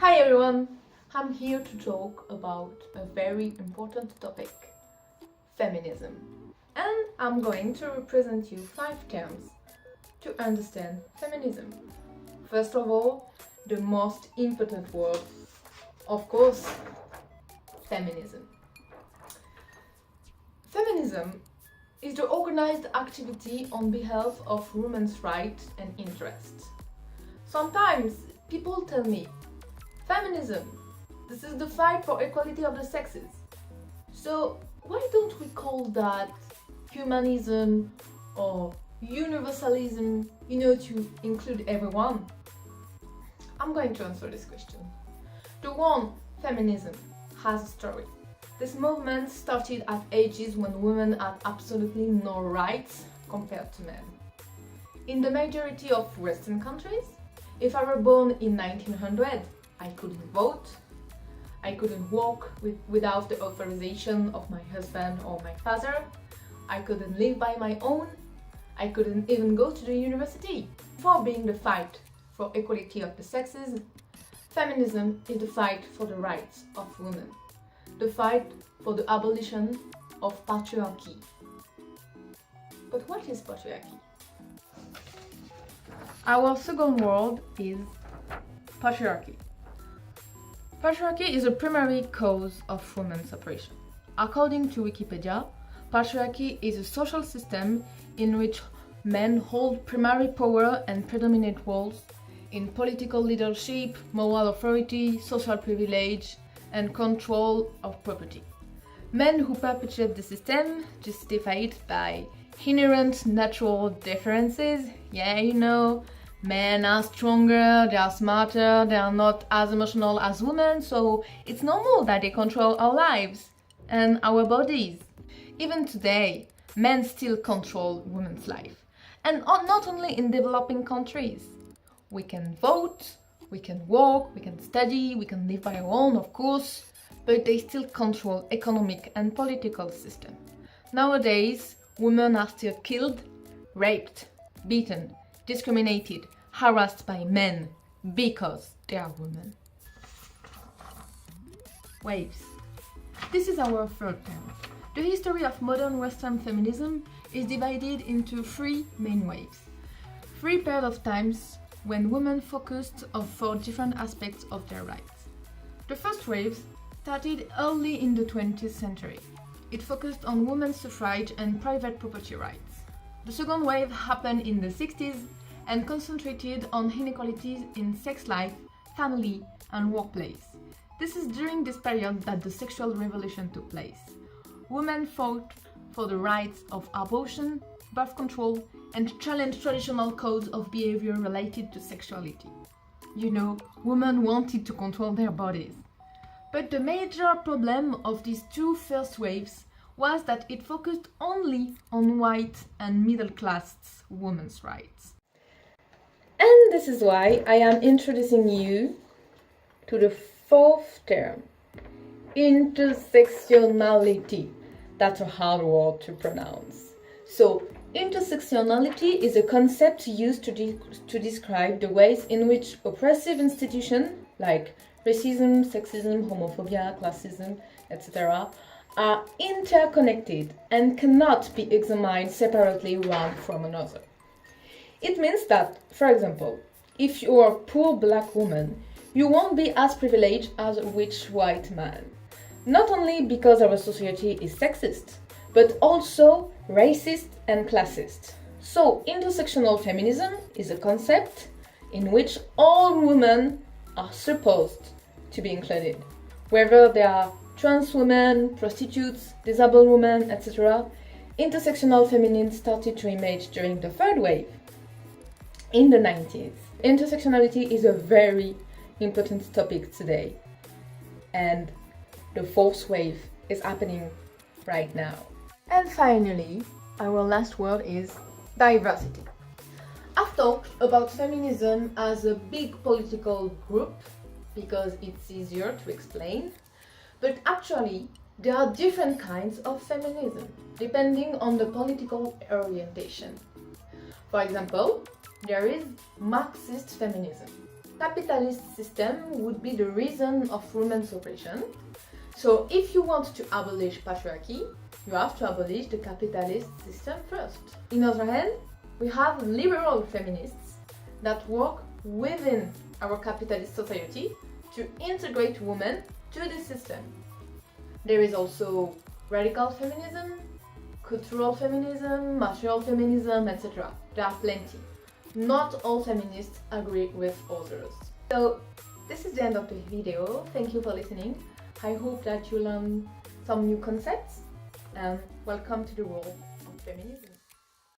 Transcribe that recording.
Hi everyone, I'm here to talk about a very important topic, feminism. And I'm going to represent you 5 terms to understand feminism. First of all, the most important word, of course, feminism. Feminism is the organized activity on behalf of women's rights and interests. Sometimes people tell me, feminism, this is the fight for equality of the sexes. So why don't we call that humanism or universalism, to include everyone? I'm going to answer this question. The one, feminism, has a story. This movement started at ages when women had absolutely no rights compared to men. In the majority of Western countries, if I were born in 1900, I couldn't vote, I couldn't walk without the authorization of my husband or my father, I couldn't live by my own, I couldn't even go to the university. For being the fight for equality of the sexes, feminism is the fight for the rights of women, the fight for the abolition of patriarchy. But what is patriarchy? Our second word is patriarchy. Patriarchy is a primary cause of women's oppression. According to Wikipedia, patriarchy is a social system in which men hold primary power and predominant roles in political leadership, moral authority, social privilege, and control of property. Men who perpetuate the system justify it by inherent natural differences. Men are stronger, they are smarter, they are not as emotional as women, so it's normal that they control our lives and our bodies. Even today, men still control women's life. And not only in developing countries. We can vote, we can work, we can study, we can live by our own, of course, but they still control economic and political system. Nowadays, women are still killed, raped, beaten, discriminated, harassed by men because they are women. Waves. This is our third term. The history of modern Western feminism is divided into 3 main waves. 3 periods of times when women focused on 4 different aspects of their rights. The first wave started early in the 20th century. It focused on women's suffrage and private property rights. The second wave happened in the 60s and concentrated on inequalities in sex life, family, and workplace. This is during this period that the sexual revolution took place. Women fought for the rights of abortion, birth control, and challenged traditional codes of behavior related to sexuality. Women wanted to control their bodies. But the major problem of these 2 first waves was that it focused only on white and middle-class women's rights. And this is why I am introducing you to the 4th term, intersectionality. That's a hard word to pronounce. So, intersectionality is a concept used to describe the ways in which oppressive institutions like racism, sexism, homophobia, classism, etc. are interconnected and cannot be examined separately one from another. It means that, for example, if you are a poor black woman, you won't be as privileged as a rich white man. Not only because our society is sexist, but also racist and classist. So, intersectional feminism is a concept in which all women are supposed to be included. Whether they are trans women, prostitutes, disabled women, etc., intersectional feminism started to emerge during the 3rd wave in the 90s. Intersectionality is a very important topic today, and the 4th wave is happening right now. And finally, our last word is diversity. I've talked about feminism as a big political group because it's easier to explain, but actually there are different kinds of feminism depending on the political orientation. For example, there is Marxist feminism. capitalist system would be the reason of women's oppression. So if you want to abolish patriarchy, you have to abolish the capitalist system first. On the other hand, we have liberal feminists that work within our capitalist society to integrate women to the system. There is also radical feminism, cultural feminism, material feminism, etc. There are plenty. Not all feminists agree with others. So this is the end of the video. Thank you for listening. I hope that you learn some new concepts and welcome to the world of feminism.